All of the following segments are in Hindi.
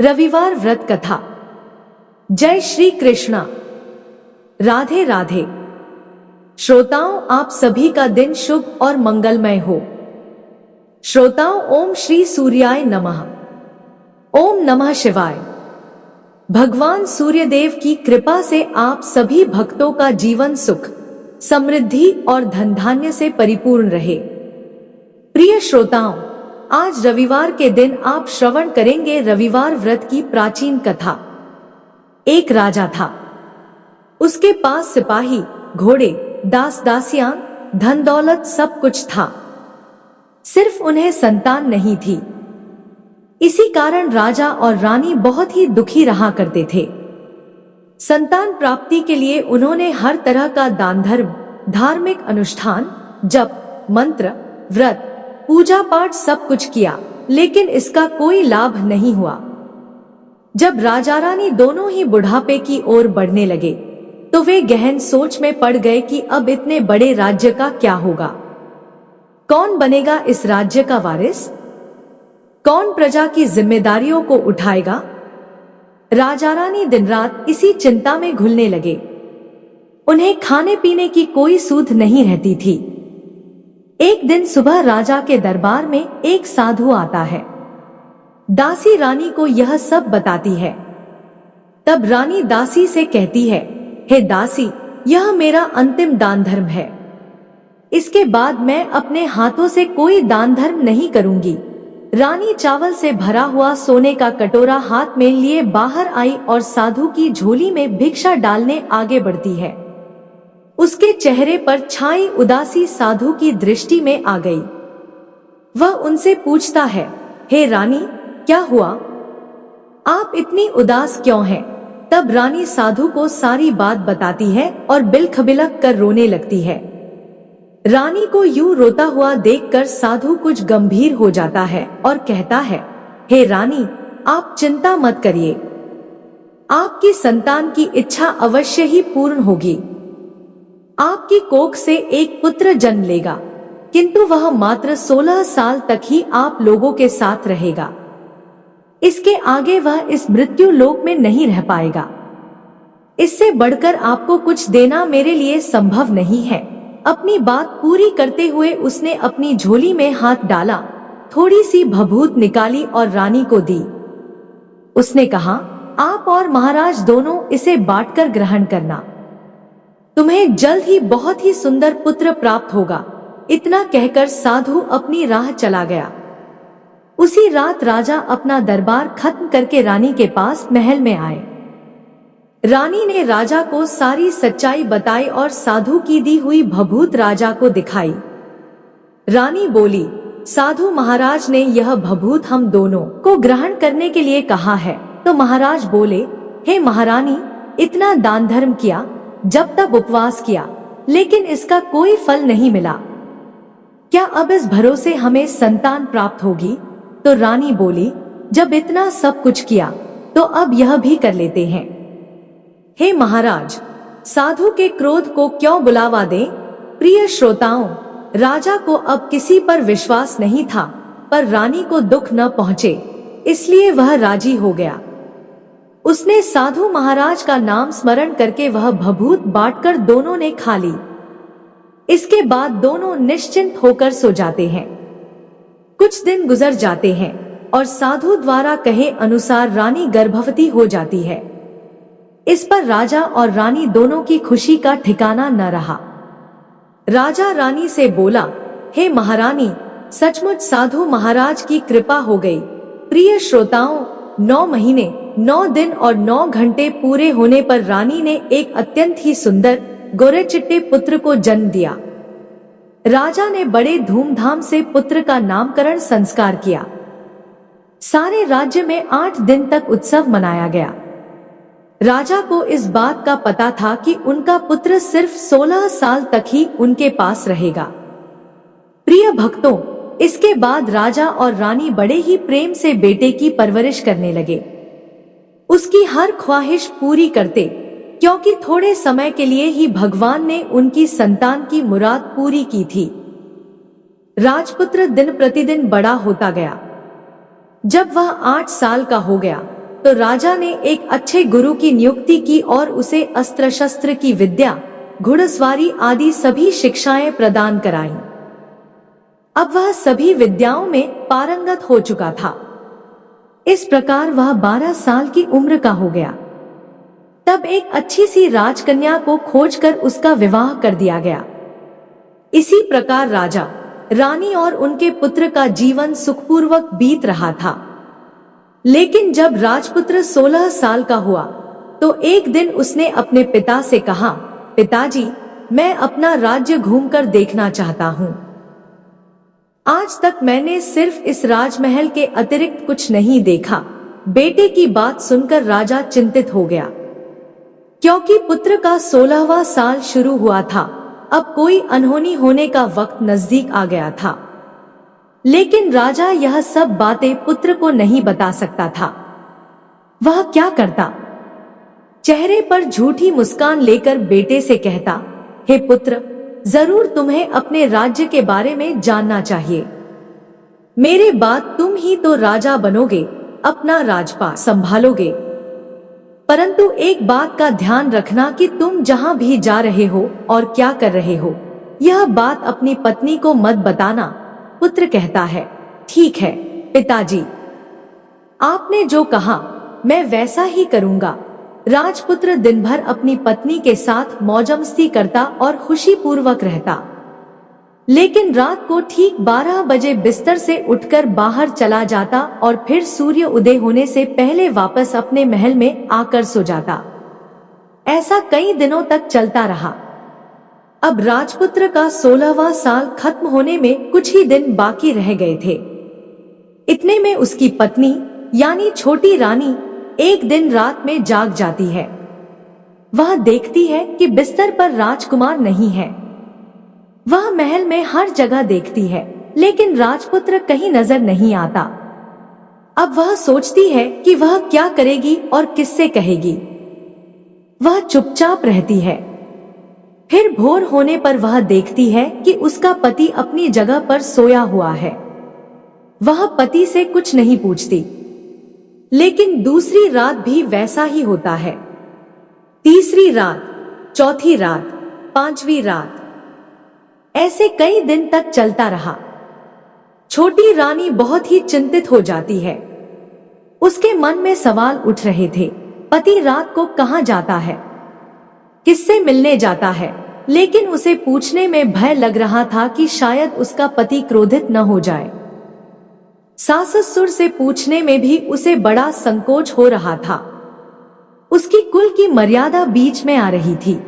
रविवार व्रत कथा। जय श्री कृष्णा। राधे राधे। श्रोताओं, आप सभी का दिन शुभ और मंगलमय हो। श्रोताओं, ओम श्री सूर्याय नमः। ओम नमः शिवाय। भगवान सूर्यदेव की कृपा से आप सभी भक्तों का जीवन सुख, समृद्धि और धन धान्य से परिपूर्ण रहे। प्रिय श्रोताओं, आज रविवार के दिन आप श्रवण करेंगे रविवार व्रत की प्राचीन कथा। एक राजा था। उसके पास सिपाही, घोड़े, दास दासियां, धन दौलत सब कुछ था। सिर्फ उन्हें संतान नहीं थी। इसी कारण राजा और रानी बहुत ही दुखी रहा करते थे। संतान प्राप्ति के लिए उन्होंने हर तरह का दान धर्म, धार्मिक अनुष्ठान, जप, मंत्र, व्रत, पूजा पाठ सब कुछ किया, लेकिन इसका कोई लाभ नहीं हुआ। जब राजा रानी दोनों ही बुढ़ापे की ओर बढ़ने लगे, तो वे गहन सोच में पड़ गए कि अब इतने बड़े राज्य का क्या होगा। कौन बनेगा इस राज्य का वारिस? कौन प्रजा की जिम्मेदारियों को उठाएगा? राजा रानी दिन रात इसी चिंता में घुलने लगे। उन्हें खाने पीने की कोई सूध नहीं रहती थी। एक दिन सुबह राजा के दरबार में एक साधु आता है। दासी रानी को यह सब बताती है। तब रानी दासी से कहती है, हे दासी, यह मेरा अंतिम दान धर्म है। इसके बाद मैं अपने हाथों से कोई दान धर्म नहीं करूंगी। रानी चावल से भरा हुआ सोने का कटोरा हाथ में लिए बाहर आई और साधु की झोली में भिक्षा डालने आगे बढ़ती है। उसके चेहरे पर छाई उदासी साधु की दृष्टि में आ गई। वह उनसे पूछता है, हे रानी, क्या हुआ? आप इतनी उदास क्यों हैं? तब रानी साधु को सारी बात बताती है और बिलखबिलख कर रोने लगती है। रानी को यूं रोता हुआ देखकर साधु कुछ गंभीर हो जाता है और कहता है, हे रानी, आप चिंता मत करिए। आपकी संतान की इच्छा अवश्य ही पूर्ण होगी। आपकी कोख से एक पुत्र जन्म लेगा, किंतु वह मात्र 16 साल तक ही आप लोगों के साथ रहेगा। इसके आगे वह इस मृत्यु लोक में नहीं रह पाएगा। इससे बढ़कर आपको कुछ देना मेरे लिए संभव नहीं है। अपनी बात पूरी करते हुए उसने अपनी झोली में हाथ डाला, थोड़ी सी भभूत निकाली और रानी को दी। उसने कहा, आप और महाराज दोनों इसे बांटकर ग्रहण करना। तुम्हें जल्द ही बहुत ही सुंदर पुत्र प्राप्त होगा। इतना कहकर साधु अपनी राह चला गया। उसी रात राजा अपना दरबार खत्म करके रानी के पास महल में आए। रानी ने राजा को सारी सच्चाई बताई और साधु की दी हुई भभूत राजा को दिखाई। रानी बोली, साधु महाराज ने यह भभूत हम दोनों को ग्रहण करने के लिए कहा है। तो महाराज बोले, हे महारानी, इतना दान धर्म किया, जब तक उपवास किया, लेकिन इसका कोई फल नहीं मिला। क्या अब इस भरोसे हमें संतान प्राप्त होगी? तो रानी बोली, जब इतना सब कुछ किया, तो अब यह भी कर लेते हैं। हे महाराज, साधु के क्रोध को क्यों बुलावा दें? प्रिय श्रोताओं, राजा को अब किसी पर विश्वास नहीं था, पर रानी को दुख न पहुंचे, इसलिए वह राजी हो गया। उसने साधु महाराज का नाम स्मरण करके वह भभूत बांटकर दोनों ने खा ली। इसके बाद दोनों निश्चिंत होकर सो जाते हैं। कुछ दिन गुजर जाते हैं और साधु द्वारा कहे अनुसार रानी गर्भवती हो जाती है। इस पर राजा और रानी दोनों की खुशी का ठिकाना न रहा। राजा रानी से बोला, हे महारानी, सचमुच साधु महाराज की कृपा हो गई। प्रिय श्रोताओं, 9 महीने, 9 दिन और 9 घंटे पूरे होने पर रानी ने एक अत्यंत ही सुंदर गोरे चिट्टे पुत्र को जन्म दिया। राजा ने बड़े धूमधाम से पुत्र का नामकरण संस्कार किया। सारे राज्य में 8 दिन तक उत्सव मनाया गया। राजा को इस बात का पता था कि उनका पुत्र सिर्फ 16 साल तक ही उनके पास रहेगा। प्रिय भक्तों, इसके बाद राजा और रानी बड़े ही प्रेम से बेटे की परवरिश करने लगे। उसकी हर ख्वाहिश पूरी करते, क्योंकि थोड़े समय के लिए ही भगवान ने उनकी संतान की मुराद पूरी की थी। राजपुत्र दिन प्रतिदिन बड़ा होता गया। जब वह 8 साल का हो गया, तो राजा ने एक अच्छे गुरु की नियुक्ति की और उसे अस्त्र शस्त्र की विद्या, घुड़सवारी आदि सभी शिक्षाएं प्रदान कराईं। अब वह सभी विद्याओं में पारंगत हो चुका था। इस प्रकार वह 12 साल की उम्र का हो गया। तब एक अच्छी सी राजकन्या को खोजकर उसका विवाह कर दिया गया। इसी प्रकार राजा, रानी और उनके पुत्र का जीवन सुखपूर्वक बीत रहा था। लेकिन जब राजपुत्र 16 साल का हुआ तो एक दिन उसने अपने पिता से कहा, पिताजी, मैं अपना राज्य घूमकर देखना चाहता हूँ। आज तक मैंने सिर्फ इस राजमहल के अतिरिक्त कुछ नहीं देखा। बेटे की बात सुनकर राजा चिंतित हो गया, क्योंकि पुत्र का 16वां साल शुरू हुआ था। अब कोई अनहोनी होने का वक्त नजदीक आ गया था। लेकिन राजा यह सब बातें पुत्र को नहीं बता सकता था। वह क्या करता? चेहरे पर झूठी मुस्कान लेकर बेटे से कहता, हे पुत्र, जरूर तुम्हें अपने राज्य के बारे में जानना चाहिए। मेरे बाद तुम ही तो राजा बनोगे, अपना राजपाट संभालोगे। परंतु एक बात का ध्यान रखना कि तुम जहां भी जा रहे हो और क्या कर रहे हो, यह बात अपनी पत्नी को मत बताना। पुत्र कहता है, ठीक है पिताजी, आपने जो कहा मैं वैसा ही करूंगा। राजपुत्र दिन भर अपनी पत्नी के साथ मौजमस्ती करता और खुशीपूर्वक रहता। लेकिन रात को ठीक 12 बजे बिस्तर से उठकर बाहर चला जाता और फिर सूर्य उदय होने से पहले वापस अपने महल में आकर सो जाता। ऐसा कई दिनों तक चलता रहा। अब राजपुत्र का 16वां साल खत्म होने में कुछ ही दिन बाकी रह गए थे। इतने में उसकी पत्नी यानी छोटी रानी एक दिन रात में जाग जाती है। वह देखती है कि बिस्तर पर राजकुमार नहीं है। वह महल में हर जगह देखती है, लेकिन राजपुत्र कहीं नजर नहीं आता। अब वह सोचती है कि वह क्या करेगी और किससे कहेगी। वह चुपचाप रहती है। फिर भोर होने पर वह देखती है कि उसका पति अपनी जगह पर सोया हुआ है। वह पति से कुछ नहीं पूछती। लेकिन दूसरी रात भी वैसा ही होता है। तीसरी रात, चौथी रात, 5वीं रात, ऐसे कई दिन तक चलता रहा। छोटी रानी बहुत ही चिंतित हो जाती है। उसके मन में सवाल उठ रहे थे, पति रात को कहाँ जाता है, किससे मिलने जाता है। लेकिन उसे पूछने में भय लग रहा था कि शायद उसका पति क्रोधित न हो जाए। सास ससुर से पूछने में भी उसे बड़ा संकोच हो रहा था। उसकी कुल की मर्यादा बीच में आ रही थी।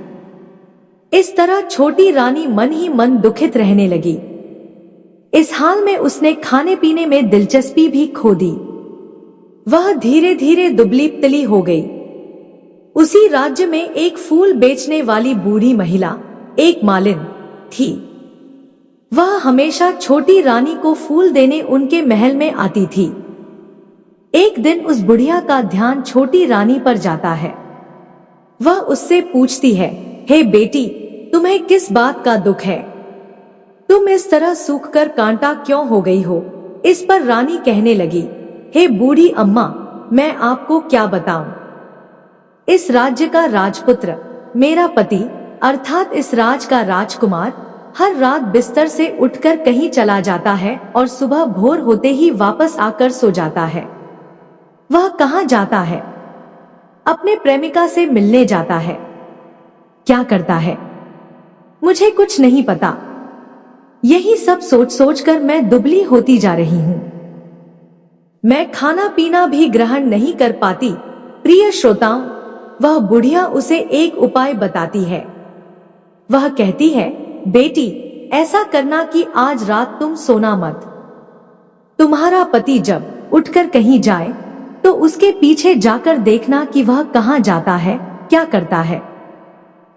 इस तरह छोटी रानी मन ही मन दुखित रहने लगी। इस हाल में उसने खाने पीने में दिलचस्पी भी खो दी। वह धीरे धीरे दुबली पतली हो गई। उसी राज्य में एक फूल बेचने वाली बूढ़ी महिला, एक मालिन थी। वह हमेशा छोटी रानी को फूल देने उनके महल में आती थी। एक दिन उस बुढ़िया का ध्यान छोटी रानी पर जाता है। वह उससे पूछती है, हे बेटी, तुम्हें किस बात का दुख है? तुम इस तरह सूखकर कांटा क्यों हो गई हो? इस पर रानी कहने लगी, हे बूढ़ी अम्मा, मैं आपको क्या बताऊं? इस राज्य का राजपुत्र, मेरा पति अर्थात इस राज का राजकुमार, हर रात बिस्तर से उठकर कहीं चला जाता है और सुबह भोर होते ही वापस आकर सो जाता है। वह कहाँ जाता है? अपने प्रेमिका से मिलने जाता है। क्या करता है? मुझे कुछ नहीं पता। यही सब सोच सोचकर मैं दुबली होती जा रही हूँ। मैं खाना पीना भी ग्रहण नहीं कर पाती। प्रिय श्रोताओं, वह बुढ़िया उसे एक उपाय बताती है। वह कहती है, बेटी, ऐसा करना कि आज रात तुम सोना मत। तुम्हारा पति जब उठकर कहीं जाए तो उसके पीछे जाकर देखना कि वह कहाँ जाता है, क्या करता है।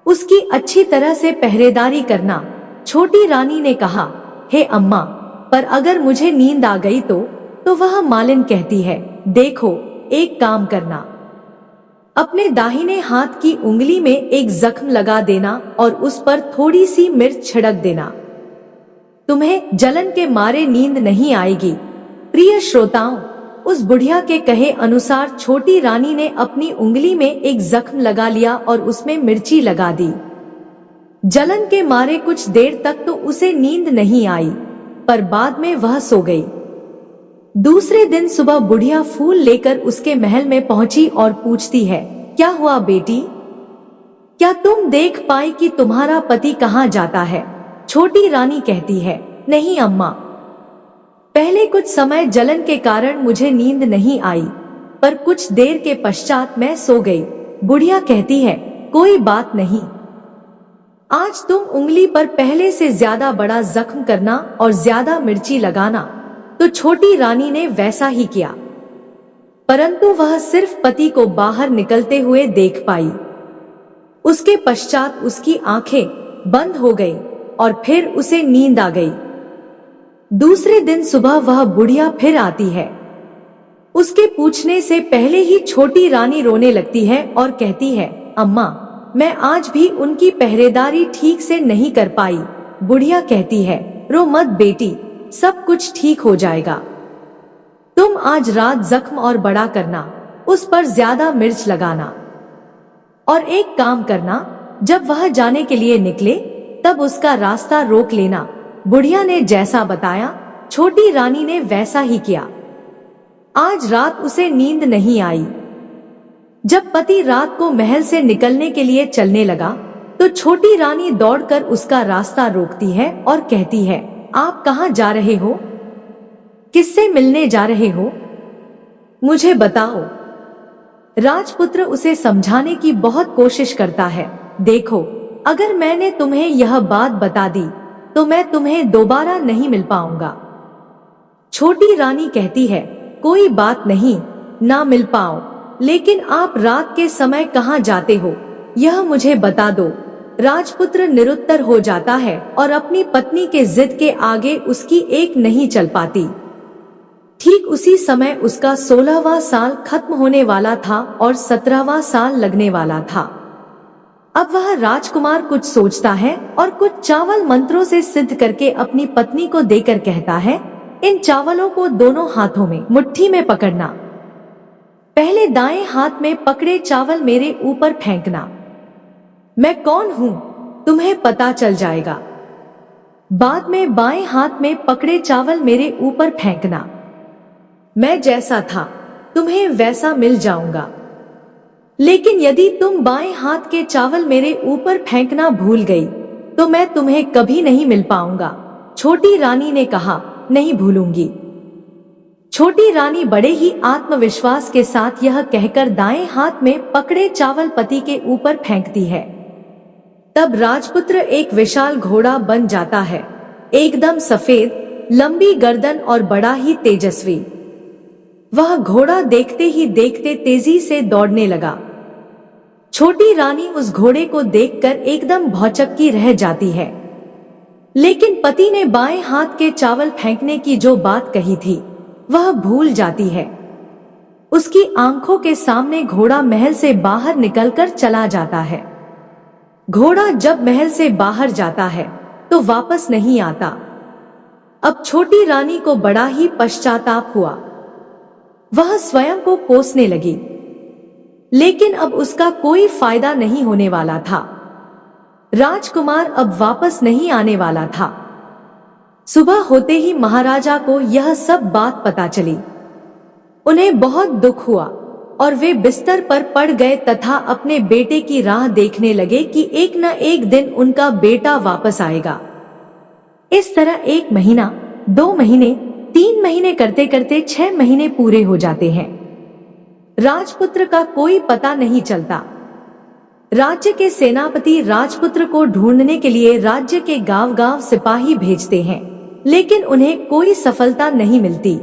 उसकी अच्छी तरह से पहरेदारी करना। छोटी रानी ने कहा, हे अम्मा, पर अगर मुझे नींद आ गई तो वह मालिन कहती है, देखो, एक काम करना, अपने दाहिने हाथ की उंगली में एक जख्म लगा देना और उस पर थोड़ी सी मिर्च छिड़क देना। तुम्हें जलन के मारे नींद नहीं आएगी। प्रिय श्रोताओं, उस बुढ़िया के कहे अनुसार छोटी रानी ने अपनी उंगली में एक जख्म लगा लिया और उसमें मिर्ची लगा दी। जलन के मारे कुछ देर तक तो उसे नींद नहीं आई, पर बाद में वह सो गई। दूसरे दिन सुबह बुढ़िया फूल लेकर उसके महल में पहुंची और पूछती है, क्या हुआ बेटी? क्या तुम देख पाई कि तुम्हारा पति कहाँ जाता है? छोटी रानी कहती है, नहीं अम्मा, पहले कुछ समय जलन के कारण मुझे नींद नहीं आई, पर कुछ देर के पश्चात मैं सो गई। बुढ़िया कहती है, कोई बात नहीं, आज तुम उंगली पर पहले से ज्यादा बड़ा जख्म करना और ज्यादा मिर्ची लगाना। तो छोटी रानी ने वैसा ही किया, परंतु वह सिर्फ पति को बाहर निकलते हुए देख पाई। उसके पश्चात उसकी आंखें बंद हो गई और फिर उसे नींद आ गई। दूसरे दिन सुबह वह बुढ़िया फिर आती है। उसके पूछने से पहले ही छोटी रानी रोने लगती है और कहती है, अम्मा, मैं आज भी उनकी पहरेदारी ठीक से नहीं कर पाई। बुढ़िया कहती है, रो मत बेटी, सब कुछ ठीक हो जाएगा। तुम आज रात जख्म और बड़ा करना, उस पर ज्यादा मिर्च लगाना, और एक काम करना, जब वह जाने के लिए निकले तब उसका रास्ता रोक लेना। बुढ़िया ने जैसा बताया, छोटी रानी ने वैसा ही किया। आज रात उसे नींद नहीं आई। जब पति रात को महल से निकलने के लिए चलने लगा तो छोटी रानी दौड़कर उसका रास्ता रोकती है और कहती है, आप कहाँ जा रहे हो? किससे मिलने जा रहे हो? मुझे बताओ। राजपुत्र उसे समझाने की बहुत कोशिश करता है। देखो, अगर मैंने तुम्हें यह बात बता दी तो मैं तुम्हें दोबारा नहीं मिल पाऊंगा। छोटी रानी कहती है, कोई बात नहीं, ना मिल पाओ, लेकिन आप रात के समय कहाँ जाते हो यह मुझे बता दो। राजपुत्र निरुत्तर हो जाता है और अपनी पत्नी के जिद के आगे उसकी एक नहीं चल पाती। ठीक उसी समय उसका 16वां साल खत्म होने वाला था और 17वां साल लगने वाला था। अब वह राजकुमार कुछ सोचता है और कुछ चावल मंत्रों से सिद्ध करके अपनी पत्नी को देकर कहता है, इन चावलों को दोनों हाथों में मुट्ठी में पकड़ना। पहले दाएं हाथ में पकड़े चावल मेरे ऊपर फेंकना। मैं कौन हूँ तुम्हें पता चल जाएगा। बाद में बाएं हाथ में पकड़े चावल मेरे ऊपर फेंकना। मैं जैसा था तुम्हें वैसा मिल जाऊंगा। लेकिन यदि तुम बाएं हाथ के चावल मेरे ऊपर फेंकना भूल गई तो मैं तुम्हें कभी नहीं मिल पाऊंगा। छोटी रानी ने कहा, नहीं भूलूंगी। छोटी रानी बड़े ही आत्मविश्वास के साथ यह कहकर दाएं हाथ में पकड़े चावल पति के ऊपर फेंकती है। तब राजपुत्र एक विशाल घोड़ा बन जाता है, एकदम सफेद, लंबी गर्दन और बड़ा ही तेजस्वी। वह घोड़ा देखते ही देखते तेजी से दौड़ने लगा। छोटी रानी उस घोड़े को देखकर एकदम भौचक्की रह जाती है। लेकिन पति ने बाएं हाथ के चावल फेंकने की जो बात कही थी वह भूल जाती है। उसकी आंखों के सामने घोड़ा महल से बाहर निकलकर चला जाता है। घोड़ा जब महल से बाहर जाता है तो वापस नहीं आता। अब छोटी रानी को बड़ा ही पश्चाताप हुआ। वह स्वयं को कोसने लगी, लेकिन अब उसका कोई फायदा नहीं होने वाला था। राजकुमार अब वापस नहीं आने वाला था। सुबह होते ही महाराजा को यह सब बात पता चली। उन्हें बहुत दुख हुआ और वे बिस्तर पर पड़ गए तथा अपने बेटे की राह देखने लगे कि एक न एक दिन उनका बेटा वापस आएगा। इस तरह 1 महीना, 2 महीने, 3 महीने करते करते 6 महीने पूरे हो जाते हैं। राजपुत्र का कोई पता नहीं चलता। राज्य के सेनापति राजपुत्र को ढूंढने के लिए राज्य के गांव-गांव सिपाही भेजते हैं, लेकिन उन्हें कोई सफलता नहीं मिलती।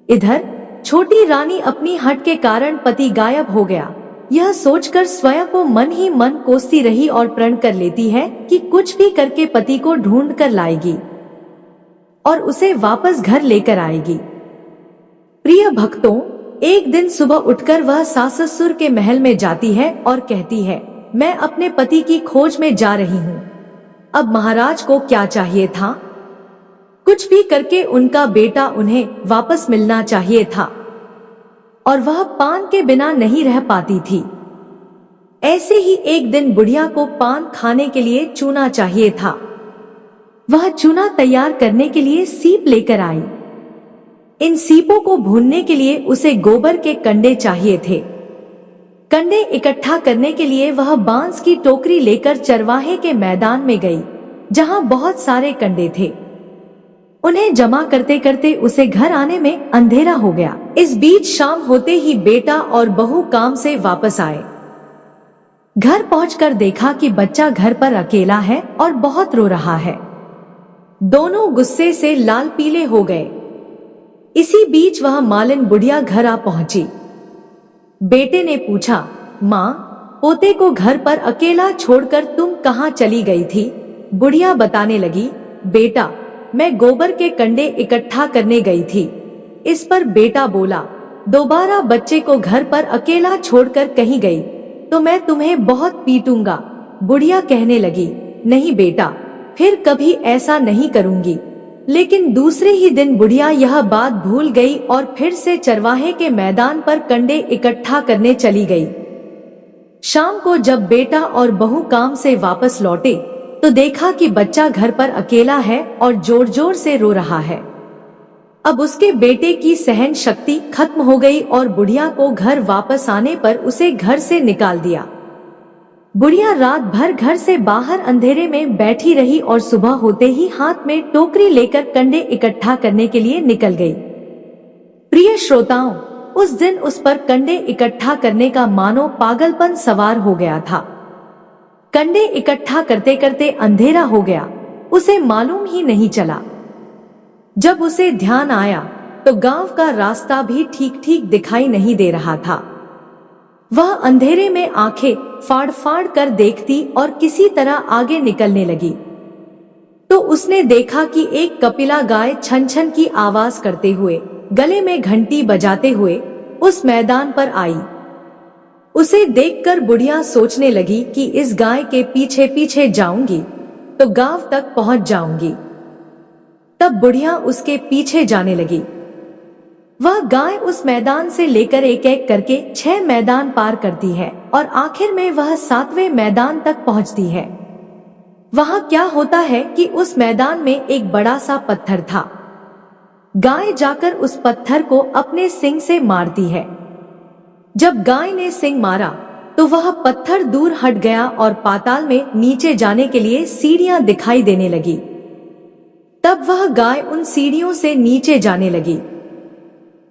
इधर छोटी रानी अपनी हट के कारण पति गायब हो गया, यह सोचकर स्वयं को मन ही मन कोसती रही और प्रण कर लेती है कि कुछ भी करके पति को ढूंढ कर लाएगी और उसे वापस घर लेकर आएगी। प्रिय भक्तों, एक दिन सुबह उठकर वह सास ससुर के महल में जाती है और कहती है, मैं अपने पति की खोज में जा रही हूँ। अब महाराज को क्या चाहिए था? कुछ भी करके उनका बेटा उन्हें वापस मिलना चाहिए था और वह पान के बिना नहीं रह पाती थी। ऐसे ही एक दिन बुढ़िया को पान खाने के लिए चूना चाहिए था। वह चूना तैयार करने के लिए सीप लेकर आई। इन सीपों को भूनने के लिए उसे गोबर के कंडे चाहिए थे। कंडे इकट्ठा करने के लिए वह बांस की टोकरी लेकर चरवाहे के मैदान में गई, जहां बहुत सारे कंडे थे। उन्हें जमा करते करते उसे घर आने में अंधेरा हो गया। इस बीच शाम होते ही बेटा और बहू काम से वापस आए। घर पहुंचकर देखा कि बच्चा घर पर अकेला है और बहुत रो रहा है। दोनों गुस्से से लाल पीले हो गए। इसी बीच वह मालिन बुढ़िया घर आ पहुंची। बेटे ने पूछा, माँ, पोते को घर पर अकेला छोड़कर तुम कहाँ चली गई थी? बुढ़िया बताने लगी, बेटा, मैं गोबर के कंडे इकट्ठा करने गई थी। इस पर बेटा बोला, दोबारा बच्चे को घर पर अकेला छोड़कर कहीं गई तो मैं तुम्हें बहुत पीटूंगा। बुढ़िया कहने लगी, नहीं बेटा, फिर कभी ऐसा नहीं करूंगी। लेकिन दूसरे ही दिन बुढ़िया यह बात भूल गई और फिर से चरवाहे के मैदान पर कंडे इकट्ठा करने चली गई। शाम को जब बेटा और बहू काम से वापस लौटे तो देखा कि बच्चा घर पर अकेला है और जोर जोर से रो रहा है। अब उसके बेटे की सहन शक्ति खत्म हो गई और बुढ़िया को घर वापस आने पर उसे घर से निकाल दिया। बुढ़िया रात भर घर से बाहर अंधेरे में बैठी रही और सुबह होते ही हाथ में टोकरी लेकर कंडे इकट्ठा करने के लिए निकल गई। प्रिय श्रोताओं, उस दिन उस पर कंडे इकट्ठा करने का मानो पागलपन सवार हो गया था। कंडे इकट्ठा करते करते अंधेरा हो गया, उसे मालूम ही नहीं चला। जब उसे ध्यान आया तो गांव का रास्ता भी ठीक ठीक दिखाई नहीं दे रहा था। वह अंधेरे में आंखें फाड़ फाड़ कर देखती और किसी तरह आगे निकलने लगी तो उसने देखा कि एक कपिला गाय छन छन की आवाज करते हुए, गले में घंटी बजाते हुए उस मैदान पर आई। उसे देखकर बुढ़िया सोचने लगी कि इस गाय के पीछे पीछे जाऊंगी तो गांव तक पहुंच जाऊंगी। तब बुढ़िया उसके पीछे जाने लगी। वह गाय उस मैदान से लेकर एक एक करके 6 मैदान पार करती है और आखिर में वह 7वें मैदान तक पहुंचती है। वहां क्या होता है कि उस मैदान में एक बड़ा सा पत्थर था। गाय जाकर उस पत्थर को अपने सींग से मारती है। जब गाय ने सींग मारा तो वह पत्थर दूर हट गया और पाताल में नीचे जाने के लिए सीढ़ियां दिखाई देने लगी। तब वह गाय उन सीढ़ियों से नीचे जाने लगी।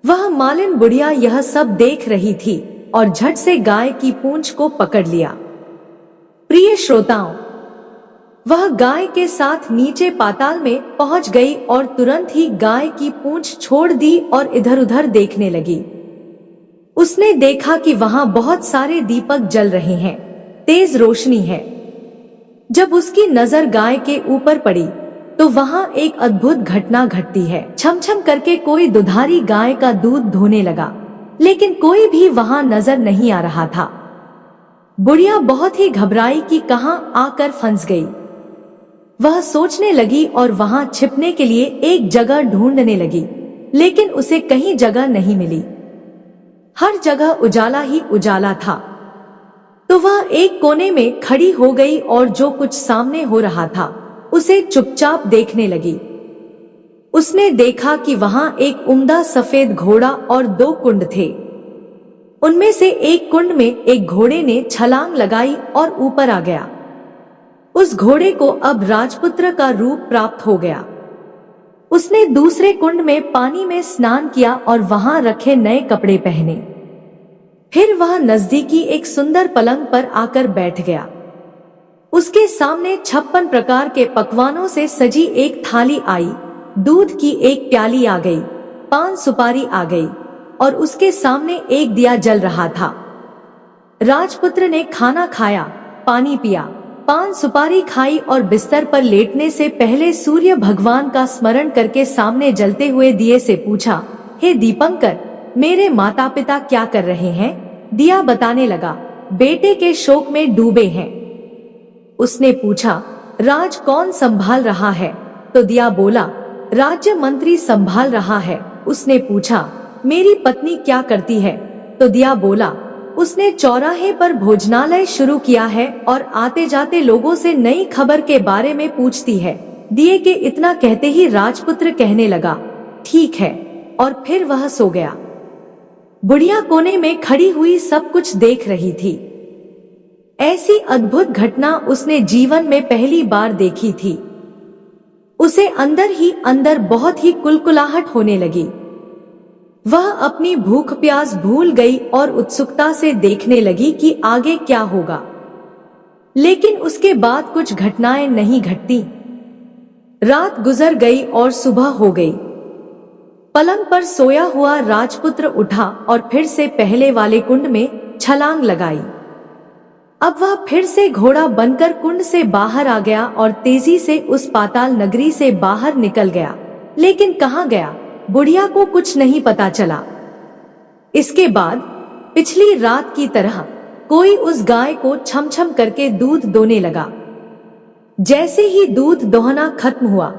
वह मालिन बुढ़िया यह सब देख रही थी और झट से गाय की पूंछ को पकड़ लिया। प्रिय श्रोताओं, वह गाय के साथ नीचे पाताल में पहुंच गई और तुरंत ही गाय की पूंछ छोड़ दी और इधर उधर देखने लगी। उसने देखा कि वहां बहुत सारे दीपक जल रहे हैं, तेज रोशनी है। जब उसकी नजर गाय के ऊपर पड़ी तो वहां एक अद्भुत घटना घटती है। छमछम करके कोई दुधारी गाय का दूध धोने लगा, लेकिन कोई भी वहां नजर नहीं आ रहा था। बुढ़िया बहुत ही घबराई कि कहां आकर फंस गई। वह सोचने लगी और वहां छिपने के लिए एक जगह ढूंढने लगी, लेकिन उसे कहीं जगह नहीं मिली। हर जगह उजाला ही उजाला था। तो वह एक कोने में खड़ी हो गई और जो कुछ सामने हो रहा था उसे चुपचाप देखने लगी। उसने देखा कि वहां एक उम्दा सफेद घोड़ा और 2 कुंड थे। उनमें से एक कुंड में एक घोड़े ने छलांग लगाई और ऊपर आ गया। उस घोड़े को अब राजपुत्र का रूप प्राप्त हो गया। उसने दूसरे कुंड में पानी में स्नान किया और वहां रखे नए कपड़े पहने। फिर वह नजदीकी एक सुंदर पलंग पर आकर बैठ गया। उसके सामने 56 प्रकार के पकवानों से सजी एक थाली आई, दूध की एक प्याली आ गई, पान सुपारी आ गई और उसके सामने एक दिया जल रहा था। राजपुत्र ने खाना खाया, पानी पिया, पान सुपारी खाई और बिस्तर पर लेटने से पहले सूर्य भगवान का स्मरण करके सामने जलते हुए दिए से पूछा, हे दीपंकर, मेरे माता पिता क्या कर रहे हैं? दिया बताने लगा, बेटे के शोक में डूबे हैं। उसने पूछा, राज कौन संभाल रहा है? तो दिया बोला, राज्य मंत्री संभाल रहा है। उसने पूछा, मेरी पत्नी क्या करती है? तो दिया बोला, उसने चौराहे पर भोजनालय शुरू किया है और आते जाते लोगों से नई खबर के बारे में पूछती है। दिए के इतना कहते ही राजपुत्र कहने लगा, ठीक है, और फिर वह सो गया। बुढ़िया कोने में खड़ी हुई सब कुछ देख रही थी। ऐसी अद्भुत घटना उसने जीवन में पहली बार देखी थी। उसे अंदर ही अंदर बहुत ही कुलकुलाहट होने लगी। वह अपनी भूख प्यास भूल गई और उत्सुकता से देखने लगी कि आगे क्या होगा। लेकिन उसके बाद कुछ घटनाएं नहीं घटती। रात गुजर गई और सुबह हो गई। पलंग पर सोया हुआ राजपुत्र उठा और फिर से पहले वाले कुंड में छलांग लगाई। अब वह फिर से घोड़ा बनकर कुंड से बाहर आ गया और तेजी से उस पाताल नगरी से बाहर निकल गया। लेकिन कहाँ गया, बुढ़िया को कुछ नहीं पता चला। इसके बाद पिछली रात की तरह कोई उस गाय को छम छम करके दूध दोने लगा। जैसे ही दूध दोहना खत्म हुआ,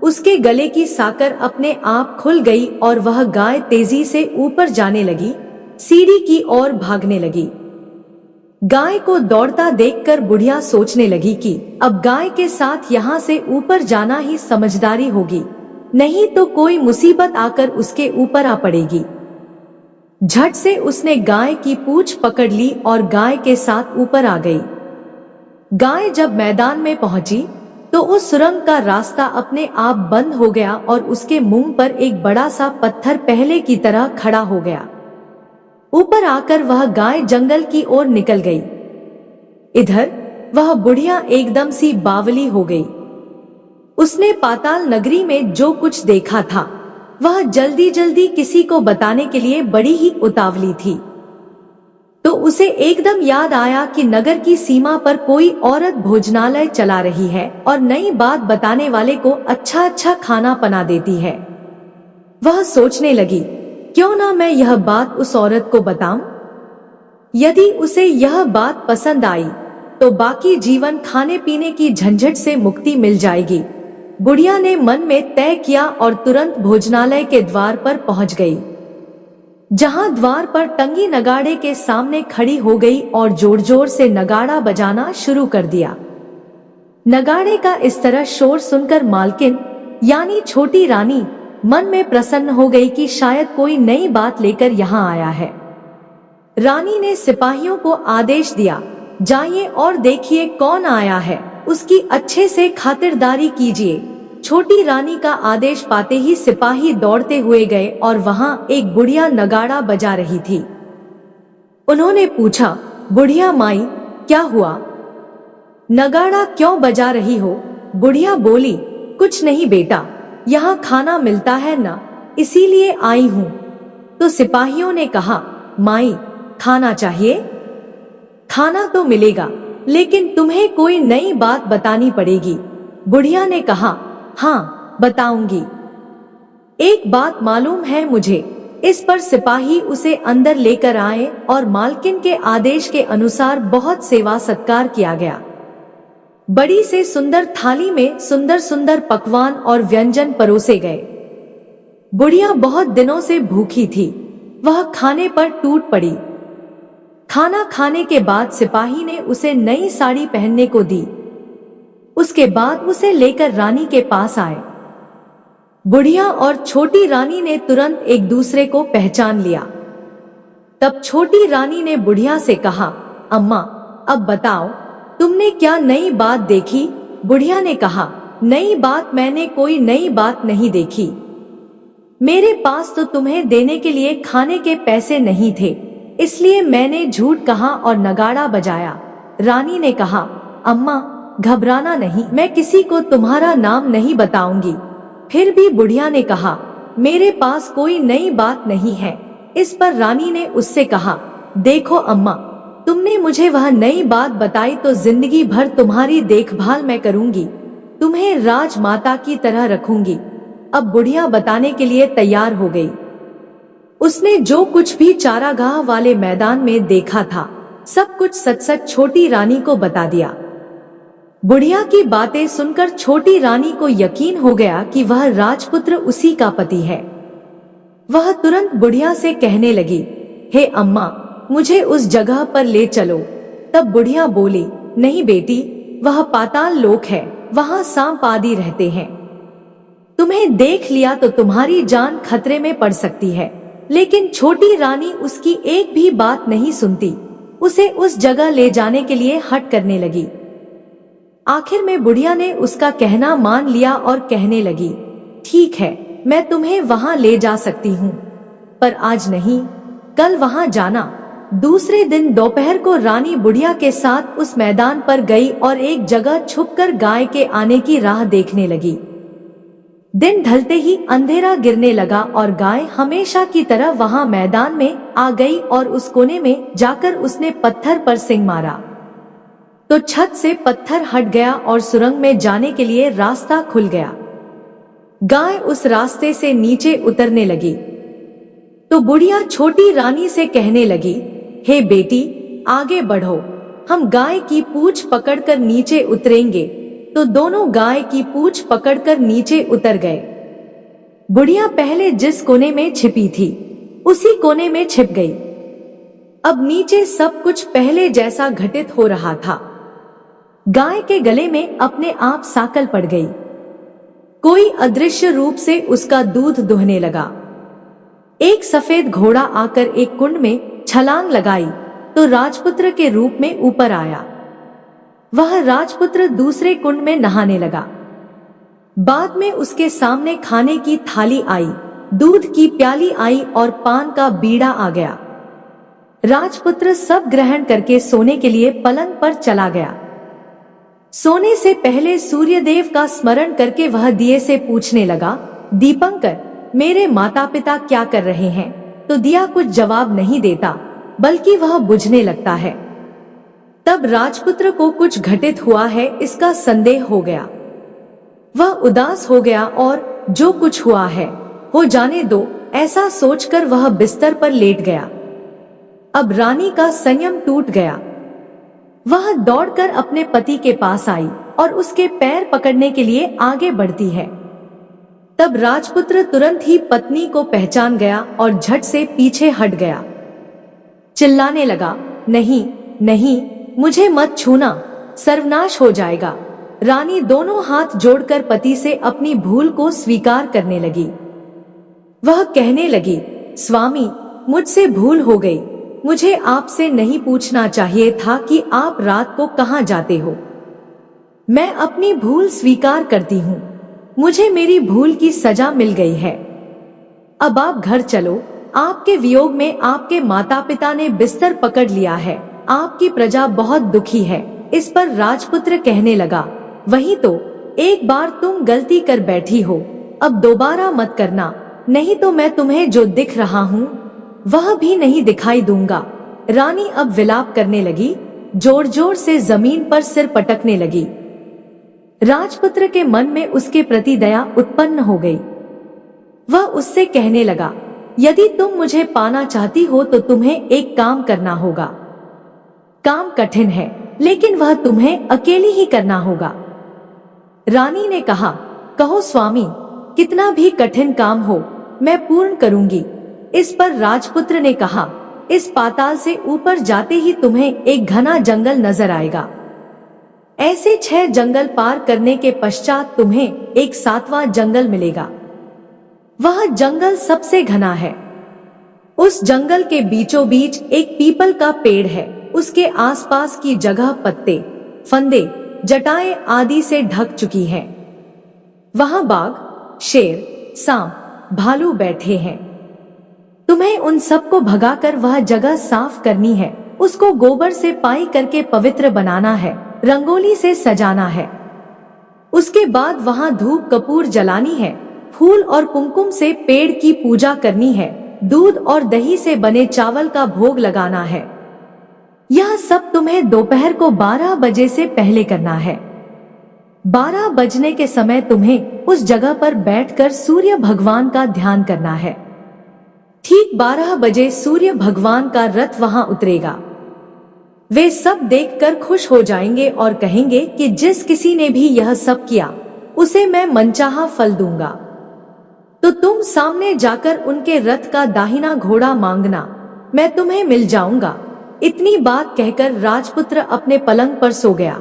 उसके गले की साकर अपने आप खुल गई और वह गाय तेजी से ऊपर जाने लगी, सीढ़ी की ओर भागने लगी। गाय को दौड़ता देखकर बुढ़िया सोचने लगी कि अब गाय के साथ यहाँ से ऊपर जाना ही समझदारी होगी, नहीं तो कोई मुसीबत आकर उसके ऊपर आ पड़ेगी। झट से उसने गाय की पूंछ पकड़ ली और गाय के साथ ऊपर आ गई। गाय जब मैदान में पहुंची तो उस सुरंग का रास्ता अपने आप बंद हो गया और उसके मुंह पर एक बड़ा सा पत्थर पहले की तरह खड़ा हो गया। ऊपर आकर वह गाय जंगल की ओर निकल गई। इधर वह बुढ़िया एकदम सी बावली हो गई। उसने पाताल नगरी में जो कुछ देखा था वह जल्दी जल्दी किसी को बताने के लिए बड़ी ही उतावली थी। तो उसे एकदम याद आया कि नगर की सीमा पर कोई औरत भोजनालय चला रही है और नई बात बताने वाले को अच्छा अच्छा खाना बना देती है। वह सोचने लगी, क्यों ना मैं यह बात उस औरत को बताऊं? यदि उसे यह बात पसंद आई तो बाकी जीवन खाने पीने की झंझट से मुक्ति मिल जाएगी। बुढ़िया ने मन में तय किया और तुरंत भोजनालय के द्वार पर पहुंच गई, जहां द्वार पर टंगी नगाड़े के सामने खड़ी हो गई और जोर जोर से नगाड़ा बजाना शुरू कर दिया। नगाड़े का इस तरह शोर सुनकर मालकिन यानी छोटी रानी मन में प्रसन्न हो गई कि शायद कोई नई बात लेकर यहाँ आया है। रानी ने सिपाहियों को आदेश दिया, जाइए और देखिए कौन आया है, उसकी अच्छे से खातिरदारी कीजिए। छोटी रानी का आदेश पाते ही सिपाही दौड़ते हुए गए और वहां एक बुढ़िया नगाड़ा बजा रही थी। उन्होंने पूछा, बुढ़िया माई क्या हुआ, नगाड़ा क्यों बजा रही हो? बुढ़िया बोली, कुछ नहीं बेटा, यहाँ खाना मिलता है ना, इसीलिए आई हूँ। तो सिपाहियों ने कहा, माई खाना चाहिए? खाना तो मिलेगा, लेकिन तुम्हें कोई नई बात बतानी पड़ेगी। बुढ़िया ने कहा, हाँ बताऊंगी। एक बात मालूम है मुझे। इस पर सिपाही उसे अंदर लेकर आए और मालकिन के आदेश के अनुसार बहुत सेवा सत्कार किया गया। बड़ी से सुंदर थाली में सुंदर सुंदर पकवान और व्यंजन परोसे गए। बुढ़िया बहुत दिनों से भूखी थी, वह खाने पर टूट पड़ी। खाना खाने के बाद सिपाही ने उसे नई साड़ी पहनने को दी। उसके बाद उसे लेकर रानी के पास आए। बुढ़िया और छोटी रानी ने तुरंत एक दूसरे को पहचान लिया। तब छोटी रानी ने बुढ़िया से कहा, अम्मा अब बताओ तुमने क्या नई बात देखी? बुढ़िया ने कहा, नई बात? मैंने कोई नई बात नहीं देखी। मेरे पास तो तुम्हें देने के लिए खाने के पैसे नहीं थे, इसलिए मैंने झूठ कहा और नगाड़ा बजाया। रानी ने कहा, अम्मा घबराना नहीं, मैं किसी को तुम्हारा नाम नहीं बताऊंगी। फिर भी बुढ़िया ने कहा, मेरे पास कोई नई बात नहीं है। इस पर रानी ने उससे कहा, देखो अम्मा, तुमने मुझे वह नई बात बताई तो जिंदगी भर तुम्हारी देखभाल मैं करूंगी, तुम्हें राजमाता की तरह रखूंगी। अब बुढ़िया बताने के लिए तैयार हो गई। उसने जो कुछ भी चारागाह वाले मैदान में देखा था सब कुछ सच सच छोटी रानी को बता दिया। बुढ़िया की बातें सुनकर छोटी रानी को यकीन हो गया कि वह राजपुत्र उसी का पति है। वह तुरंत बुढ़िया से कहने लगी, हे अम्मा, मुझे उस जगह पर ले चलो। तब बुढ़िया बोली, नहीं बेटी, वह पाताल लोक है, वहां सांप आदि रहते हैं। तुम्हें देख लिया तो तुम्हारी जान खतरे में पड़ सकती है। लेकिन छोटी रानी उसकी एक भी बात नहीं सुनती, उसे उस जगह ले जाने के लिए हट करने लगी। आखिर में बुढ़िया ने उसका कहना मान लिया और कहने लगी, ठीक है, मैं तुम्हें वहां ले जा सकती हूँ, पर आज नहीं, कल वहां जाना। दूसरे दिन दोपहर को रानी बुढ़िया के साथ उस मैदान पर गई और एक जगह छुपकर गाय के आने की राह देखने लगी। दिन ढलते ही अंधेरा गिरने लगा और गाय हमेशा की तरह वहां मैदान में आ गई और उस कोने में जाकर उसने पत्थर पर सींग मारा तो छत से पत्थर हट गया और सुरंग में जाने के लिए रास्ता खुल गया। गाय उस रास्ते से नीचे उतरने लगी तो बुढ़िया छोटी रानी से कहने लगी, हे बेटी, आगे बढ़ो, हम गाय की पूंछ पकड़कर नीचे उतरेंगे। तो दोनों गाय की पूंछ पकड़कर नीचे उतर गए। बुढ़िया पहले जिस कोने में छिपी थी उसी कोने में छिप गई। अब नीचे सब कुछ पहले जैसा घटित हो रहा था। गाय के गले में अपने आप साकल पड़ गई। कोई अदृश्य रूप से उसका दूध दुहने लगा। एक सफेद घोड़ा आकर एक कुंड में छलांग लगाई तो राजपुत्र के रूप में ऊपर आया। वह राजपुत्र दूसरे कुंड में नहाने लगा। बाद में उसके सामने खाने की थाली आई, दूध की प्याली आई और पान का बीड़ा आ गया। राजपुत्र सब ग्रहण करके सोने के लिए पलंग पर चला गया। सोने से पहले सूर्यदेव का स्मरण करके वह दिए से पूछने लगा, दीपंकर, मेरे माता पिता क्या कर रहे हैं? तो दिया कुछ जवाब नहीं देता, बल्कि वह बुझने लगता है। तब राजपुत्र को कुछ घटित हुआ है इसका संदेह हो गया। वह उदास हो गया और जो कुछ हुआ है हो जाने दो, ऐसा सोचकर वह बिस्तर पर लेट गया। अब रानी का संयम टूट गया। वह दौड़कर अपने पति के पास आई और उसके पैर पकड़ने के लिए आगे बढ़ती है। तब राजपुत्र तुरंत ही पत्नी को पहचान गया और झट से पीछे हट गया। चिल्लाने लगा, नहीं नहीं, मुझे मत छूना, सर्वनाश हो जाएगा। रानी दोनों हाथ जोड़कर पति से अपनी भूल को स्वीकार करने लगी। वह कहने लगी, स्वामी, मुझसे भूल हो गई। मुझे आपसे नहीं पूछना चाहिए था कि आप रात को कहां जाते हो। मैं अपनी भूल स्वीकार करती हूँ। मुझे मेरी भूल की सजा मिल गई है। अब आप घर चलो। आपके वियोग में आपके माता पिता ने बिस्तर पकड़ लिया है। आपकी प्रजा बहुत दुखी है। इस पर राजपुत्र कहने लगा, वही तो, एक बार तुम गलती कर बैठी हो, अब दोबारा मत करना, नहीं तो मैं तुम्हें जो दिख रहा हूँ वह भी नहीं दिखाई दूंगा। रानी अब विलाप करने लगी, जोर जोर से जमीन पर सिर पटकने लगी। राजपुत्र के मन में उसके प्रति दया उत्पन्न हो गई। वह उससे कहने लगा, यदि तुम मुझे पाना चाहती हो तो तुम्हें एक काम करना होगा। काम कठिन है, लेकिन वह तुम्हें अकेली ही करना होगा। रानी ने कहा, कहो स्वामी, कितना भी कठिन काम हो मैं पूर्ण करूंगी। इस पर राजपुत्र ने कहा, इस पाताल से ऊपर जाते ही तुम्हें एक घना जंगल नजर आएगा। ऐसे 6 जंगल पार करने के पश्चात तुम्हें एक 7वां जंगल मिलेगा। वह जंगल सबसे घना है। उस जंगल के बीचों बीच एक पीपल का पेड़ है। उसके आसपास की जगह पत्ते, फंदे, जटाएं आदि से ढक चुकी है। वहां बाघ, शेर, सांप, भालू बैठे हैं। तुम्हें उन सबको भगाकर वह जगह साफ करनी है। उसको गोबर से पाई करके पवित्र बनाना है, रंगोली से सजाना है। उसके बाद वहां धूप कपूर जलानी है, फूल और कुमकुम से पेड़ की पूजा करनी है, दूध और दही से बने चावल का भोग लगाना है। यह सब तुम्हें दोपहर को 12 बजे से पहले करना है। 12 बजने के समय तुम्हें उस जगह पर बैठकर सूर्य भगवान का ध्यान करना है। ठीक 12 बजे सूर्य भगवान का रथ वहां उतरेगा। वे सब देखकर खुश हो जाएंगे और कहेंगे कि जिस किसी ने भी यह सब किया उसे मैं मनचाहा फल दूंगा। तो तुम सामने जाकर उनके रथ का दाहिना घोड़ा मांगना, मैं तुम्हें मिल जाऊंगा। इतनी बात कहकर राजपुत्र अपने पलंग पर सो गया।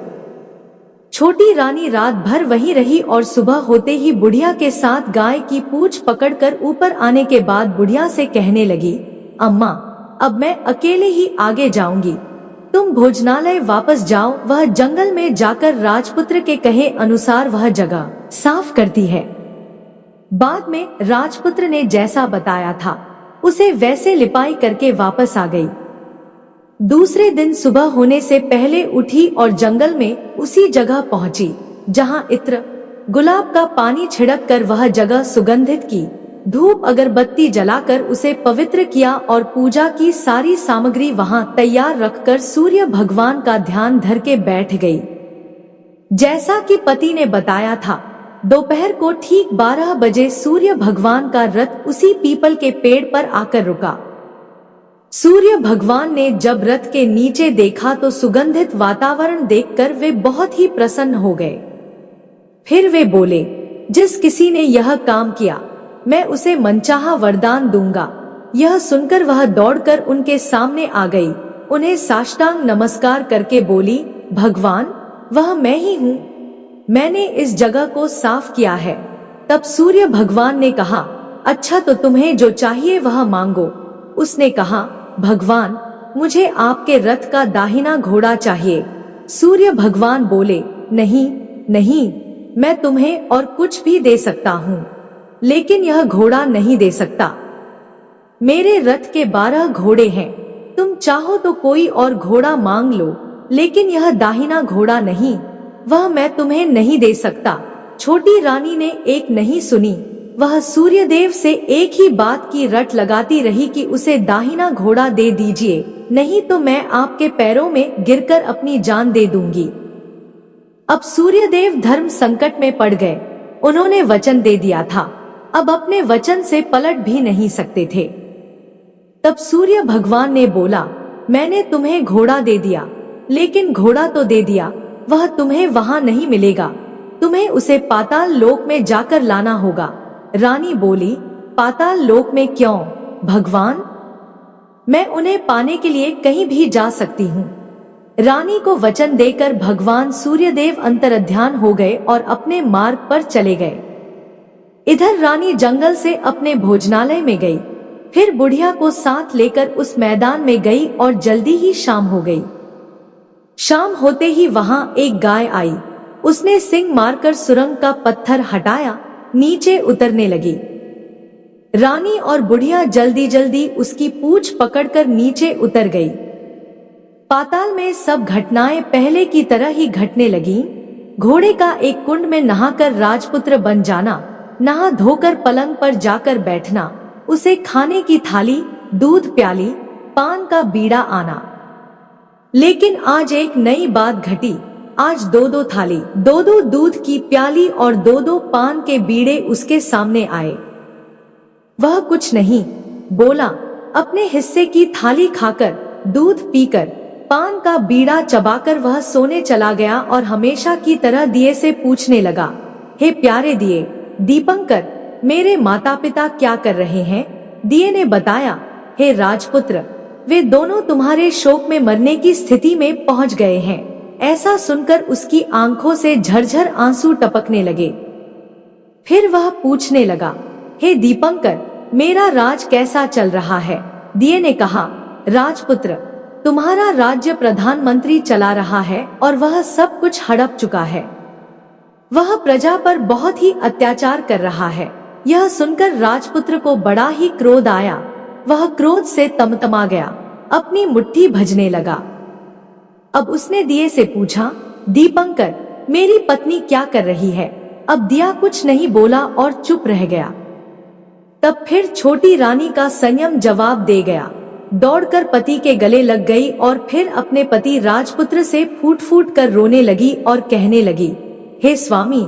छोटी रानी रात भर वहीं रही और सुबह होते ही बुढ़िया के साथ गाय की पूंछ पकड़कर ऊपर आने के बाद बुढ़िया से कहने लगी, अम्मा अब मैं अकेले ही आगे जाऊंगी, तुम भोजनालय वापस जाओ। वह जंगल में जाकर राजपुत्र के कहे अनुसार वह जगह साफ करती है। बाद में राजपुत्र ने जैसा बताया था उसे वैसे लिपाई करके वापस आ गई। दूसरे दिन सुबह होने से पहले उठी और जंगल में उसी जगह पहुंची जहां इत्र गुलाब का पानी छिड़क कर वह जगह सुगंधित की, धूप अगरबत्ती जलाकर उसे पवित्र किया और पूजा की सारी सामग्री वहां तैयार रखकर सूर्य भगवान का ध्यान धर के बैठ गई। जैसा कि पति ने बताया था, दोपहर को ठीक 12 बजे सूर्य भगवान का रथ उसी पीपल के पेड़ पर आकर रुका। सूर्य भगवान ने जब रथ के नीचे देखा तो सुगंधित वातावरण देखकर वे बहुत ही प्रसन्न हो गए। फिर वे बोले, जिस किसी ने यह काम किया मैं उसे मनचाहा वरदान दूंगा। यह सुनकर वह दौड़कर उनके सामने आ गई, उन्हें साष्टांग नमस्कार करके बोली, भगवान वह मैं ही हूँ, मैंने इस जगह को साफ किया है। तब सूर्य भगवान ने कहा, अच्छा तो तुम्हें जो चाहिए वह मांगो। उसने कहा, भगवान मुझे आपके रथ का दाहिना घोड़ा चाहिए। सूर्य भगवान बोले, नहीं नहीं, मैं तुम्हें और कुछ भी दे सकता हूँ लेकिन यह घोड़ा नहीं दे सकता। मेरे रथ के 12 घोड़े हैं, तुम चाहो तो कोई और घोड़ा मांग लो लेकिन यह दाहिना घोड़ा नहीं, वह मैं तुम्हें नहीं दे सकता। छोटी रानी ने एक नहीं सुनी, वह सूर्यदेव से एक ही बात की रट लगाती रही कि उसे दाहिना घोड़ा दे दीजिए, नहीं तो मैं आपके पैरों में गिरकर अपनी जान दे दूंगी। अब सूर्यदेव धर्म संकट में पड़ गए, उन्होंने वचन दे दिया था, अब अपने वचन से पलट भी नहीं सकते थे। तब सूर्य भगवान ने बोला, मैंने तुम्हें घोड़ा दे दिया लेकिन घोड़ा तो दे दिया, वह तुम्हें वहां नहीं मिलेगा, तुम्हें उसे पाताल लोक में जाकर लाना होगा। रानी बोली, पाताल लोक में क्यों भगवान, मैं उन्हें पाने के लिए कहीं भी जा सकती हूँ। रानी को वचन देकर भगवान सूर्यदेव अंतर्ध्यान हो गए और अपने मार्ग पर चले गए। इधर रानी जंगल से अपने भोजनालय में गई, फिर बुढ़िया को साथ लेकर उस मैदान में गई और जल्दी ही शाम हो गई। शाम होते ही वहां एक गाय आई, उसने सींग मारकर सुरंग का पत्थर हटाया, नीचे उतरने लगी। रानी और बुढ़िया जल्दी जल्दी उसकी पूंछ पकड़कर नीचे उतर गई। पाताल में सब घटनाएं पहले की तरह ही घटने लगीं। घोड़े का एक कुंड में नहाकर राजपुत्र बन जाना, नहा धोकर पलंग पर जाकर बैठना, उसे खाने की थाली, दूध प्याली, पान का बीड़ा आना। लेकिन आज एक नई बात घटी, आज 2-2 थाली, 2-2 दूध की प्याली और 2-2 पान के बीड़े उसके सामने आए। वह कुछ नहीं बोला, अपने हिस्से की थाली खाकर, दूध पीकर, पान का बीड़ा चबाकर वह सोने चला गया और हमेशा की तरह दिए से पूछने लगा, हे प्यारे दिए, दीपंकर, मेरे माता पिता क्या कर रहे हैं? दिए ने बताया, हे राजपुत्र, वे दोनों तुम्हारे शोक में मरने की स्थिति में पहुंच गए हैं। ऐसा सुनकर उसकी आंखों से झरझर आंसू टपकने लगे। फिर वह पूछने लगा, हे दीपंकर, मेरा राज कैसा चल रहा है? दिए ने कहा, राजपुत्र, तुम्हारा राज्य प्रधानमंत्री चला रहा है और वह सब कुछ हड़प चुका है। वह प्रजा पर बहुत ही अत्याचार कर रहा है। यह सुनकर राजपुत्र को बड़ा ही क्रोध आया, वह क्रोध से तमतमा गया, अपनी मुट्ठी भजने लगा। अब उसने दिए से पूछा, दीपंकर, मेरी पत्नी क्या कर रही है? अब दिया कुछ नहीं बोला और चुप रह गया। तब फिर छोटी रानी का संयम जवाब दे गया, दौड़कर पति के गले लग गई और फिर अपने पति राजपुत्र से फूट फूट कर रोने लगी और कहने लगी, हे स्वामी,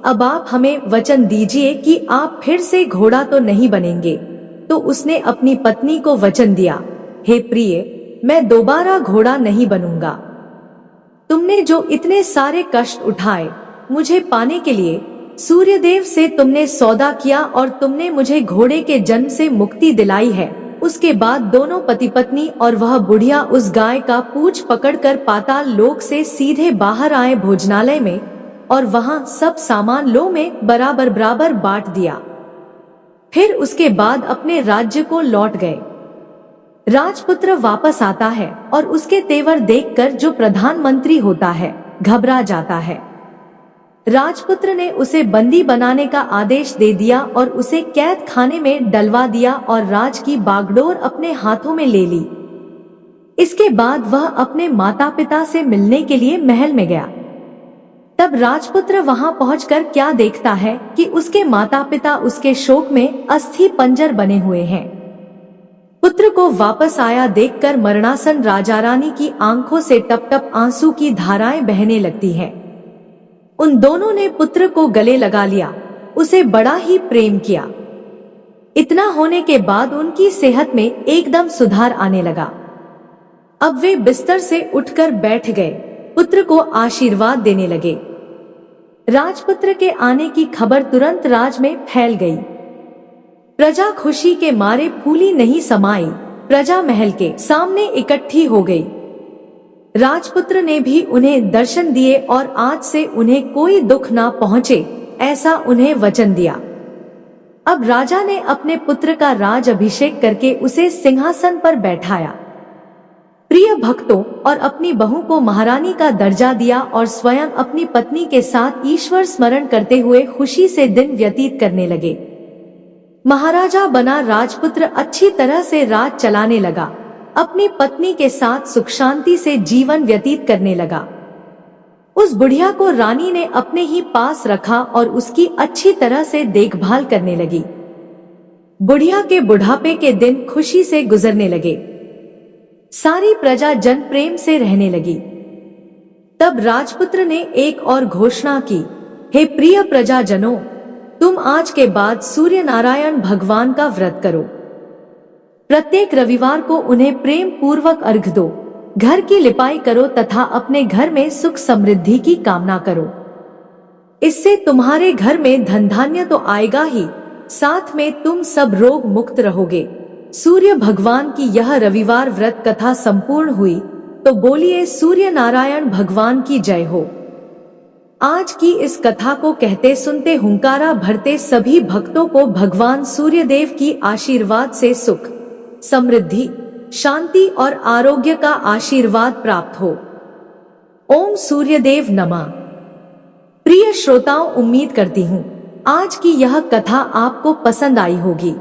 अब आप हमें वचन दीजिए कि आप फिर से घोड़ा तो नहीं बनेंगे। तो उसने अपनी पत्नी को वचन दिया, हे प्रिय, मैं दोबारा घोड़ा नहीं बनूंगा। तुमने जो इतने सारे कष्ट उठाए मुझे पाने के लिए, सूर्यदेव से तुमने सौदा किया और तुमने मुझे घोड़े के जन्म से मुक्ति दिलाई है। उसके बाद दोनों पति पत्नी और वह बुढ़िया उस गाय का पूंछ पकड़कर पाताल लोक से सीधे बाहर आए भोजनालय में, और वहां सब सामान लो में बराबर बराबर बांट दिया। फिर उसके बाद अपने राज्य को लौट गए। राजपुत्र वापस आता है और उसके तेवर देखकर जो प्रधानमंत्री होता है घबरा जाता है। राजपुत्र ने उसे बंदी बनाने का आदेश दे दिया और उसे कैद खाने में डलवा दिया और राज की बागडोर अपने हाथों में ले ली। इसके बाद वह अपने माता पिता से मिलने के लिए महल में गया। तब राजपुत्र वहां पहुंचकर क्या देखता है कि उसके माता पिता उसके शोक में अस्थि पंजर बने हुए हैं। पुत्र को वापस आया देखकर मरणासन राजा रानी की आंखों से टप टप आंसू की धाराएं बहने लगती हैं। उन दोनों ने पुत्र को गले लगा लिया, उसे बड़ा ही प्रेम किया। इतना होने के बाद उनकी सेहत में एकदम सुधार आने लगा। अब वे बिस्तर से उठकर बैठ गए, पुत्र को आशीर्वाद देने लगे। राजपुत्र के आने की खबर तुरंत राज में फैल गई। प्रजा खुशी के मारे फूली नहीं समाई, प्रजा महल के सामने इकट्ठी हो गई। राजपुत्र ने भी उन्हें दर्शन दिए और आज से उन्हें कोई दुख ना पहुंचे, ऐसा उन्हें वचन दिया। अब राजा ने अपने पुत्र का राज अभिषेक करके उसे सिंहासन पर बैठाया। प्रिय भक्तों, और अपनी बहू को महारानी का दर्जा दिया और स्वयं अपनी पत्नी के साथ ईश्वर स्मरण करते हुए खुशी से दिन व्यतीत करने लगे। महाराजा बना राजपुत्र अच्छी तरह से राज चलाने लगा, अपनी पत्नी के साथ सुख शांति से जीवन व्यतीत करने लगा। उस बुढ़िया को रानी ने अपने ही पास रखा और उसकी अच्छी तरह से देखभाल करने लगी। बुढ़िया के बुढ़ापे के दिन खुशी से गुजरने लगे। सारी प्रजा जन प्रेम से रहने लगी। तब राजपुत्र ने एक और घोषणा की, हे प्रिय प्रजाजनों, तुम आज के बाद सूर्य नारायण भगवान का व्रत करो। प्रत्येक रविवार को उन्हें प्रेम पूर्वक अर्घ दो, घर की लिपाई करो तथा अपने घर में सुख समृद्धि की कामना करो। इससे तुम्हारे घर में धन धान्य तो आएगा ही, साथ में तुम सब रोग मुक्त रहोगे। सूर्य भगवान की यह रविवार व्रत कथा संपूर्ण हुई, तो बोलिए सूर्य नारायण भगवान की जय हो। आज की इस कथा को कहते सुनते हुंकारा भरते सभी भक्तों को भगवान सूर्यदेव की आशीर्वाद से सुख, समृद्धि, शांति और आरोग्य का आशीर्वाद प्राप्त हो। ओम सूर्यदेव नमः। प्रिय श्रोताओं, उम्मीद करती हूँ आज की यह कथा आपको पसंद आई होगी।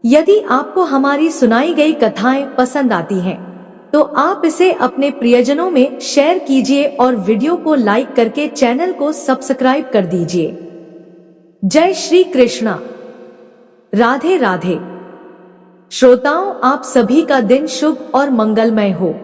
यदि आपको हमारी सुनाई गई कथाएं पसंद आती हैं, तो आप इसे अपने प्रियजनों में शेयर कीजिए और वीडियो को लाइक करके चैनल को सब्सक्राइब कर दीजिए। जय श्री कृष्णा। राधे राधे। श्रोताओं, आप सभी का दिन शुभ और मंगलमय हो।